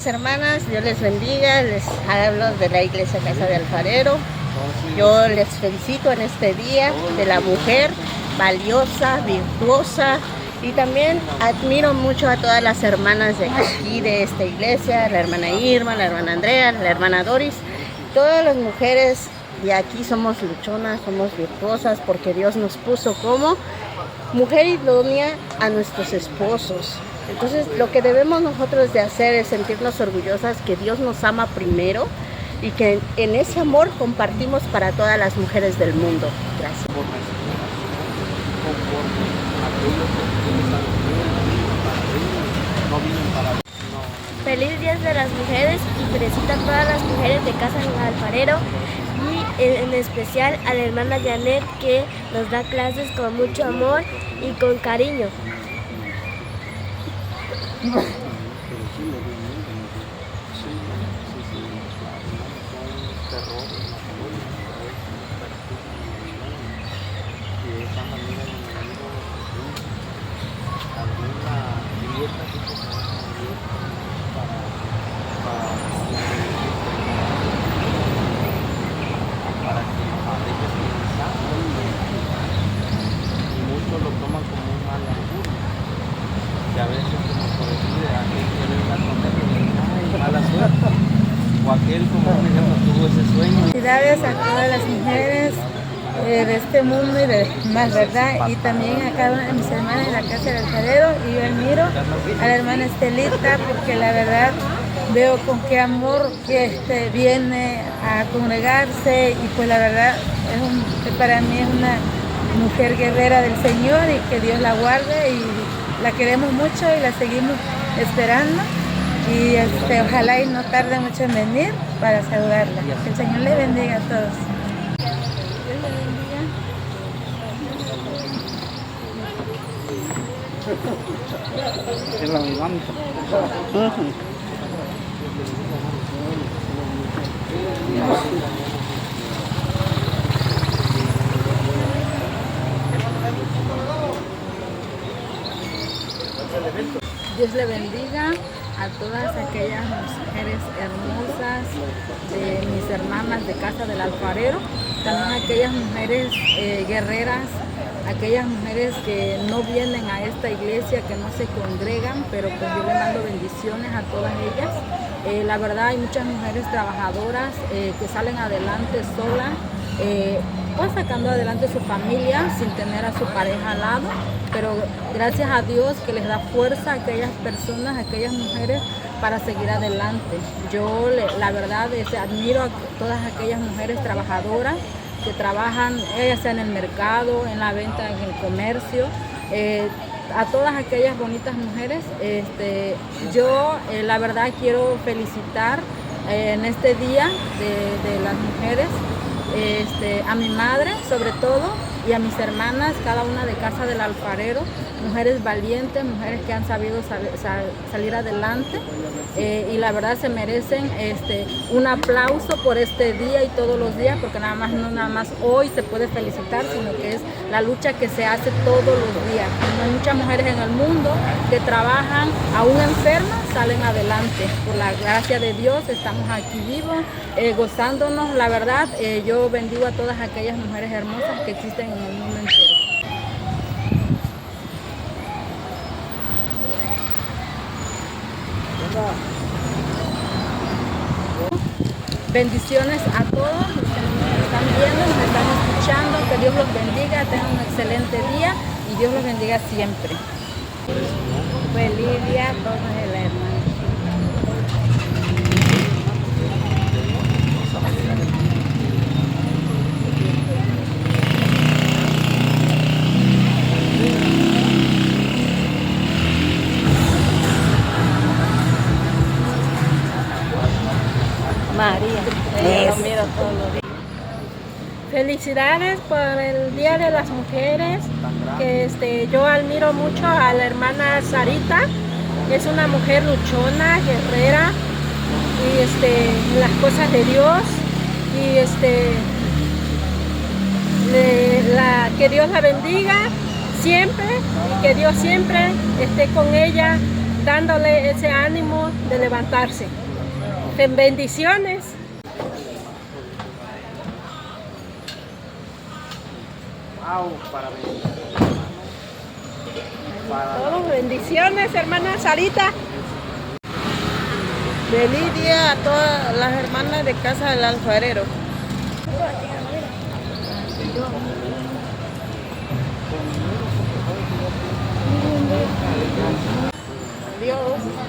Hermanas, Dios les bendiga, les hablo de la Iglesia Casa de Alfarero. Yo les felicito en este día de la mujer valiosa, virtuosa, y también admiro mucho a todas las hermanas de aquí, de esta iglesia, la hermana Irma, la hermana Andrea, la hermana Doris. Todas las mujeres de aquí somos luchonas, somos virtuosas, porque Dios nos puso como mujer idónea a nuestros esposos. Entonces, lo que debemos nosotros de hacer es sentirnos orgullosas que Dios nos ama primero y que en ese amor compartimos para todas las mujeres del mundo. Gracias. Feliz Día de las Mujeres y felicito a todas las mujeres de Casa del Alfarero y en especial a la hermana Janet, que nos da clases con mucho amor y con cariño. Lo toman como un mal augurio, que a veces como por decir aquel que venga con él, mala suerte, o aquel como por ejemplo tuvo ese sueño. Felicidades a todas las mujeres de este mundo y de más, ¿verdad? Y también a cada una de mis hermanas de la Casa del Alfarero, y yo admiro a la hermana Estelita porque la verdad veo con qué amor que viene a congregarse, y pues la verdad para mí es una mujer guerrera del Señor, y que Dios la guarde, y la queremos mucho y la seguimos esperando, y ojalá y no tarde mucho en venir para saludarla. Que el Señor le bendiga a todos. Dios le bendiga a todas aquellas mujeres hermosas de mis hermanas de Casa del Alfarero, también aquellas mujeres guerreras, aquellas mujeres que no vienen a esta iglesia, que no se congregan, pero pues yo le mando bendiciones a todas ellas. La verdad, hay muchas mujeres trabajadoras que salen adelante solas, pues sacando adelante su familia sin tener a su pareja al lado, pero gracias a Dios que les da fuerza a aquellas personas, a aquellas mujeres para seguir adelante. Yo la verdad admiro a todas aquellas mujeres trabajadoras que trabajan, ya sea en el mercado, en la venta, en el comercio, a todas aquellas bonitas mujeres. Yo la verdad quiero felicitar en este día de las mujeres, a mi madre sobre todo, y a mis hermanas, cada una de Casa del Alfarero, mujeres valientes, mujeres que han sabido salir adelante, y la verdad se merecen un aplauso por este día y todos los días, porque no nada más hoy se puede felicitar, sino que es la lucha que se hace todos los días. Hay muchas mujeres en el mundo que trabajan, aún enfermas, salen adelante. Por la gracia de Dios estamos aquí vivos, gozándonos. La verdad, yo bendigo a todas aquellas mujeres hermosas que existen en el mundo entero. Bendiciones a todos los que nos están viendo, nos están escuchando. Que Dios los bendiga, tengan un excelente día y Dios los bendiga siempre. Feliz día a todos el hermano. María, lo miro todos los días. Felicidades por el Día de las Mujeres, que yo admiro mucho a la hermana Sarita, que es una mujer luchona, guerrera, y en las cosas de Dios, y que Dios la bendiga siempre, y que Dios siempre esté con ella dándole ese ánimo de levantarse. Bendiciones. Wow, para Todos bendiciones, hermana Sarita. Feliz día a todas las hermanas de Casa del Alfarero. Adiós.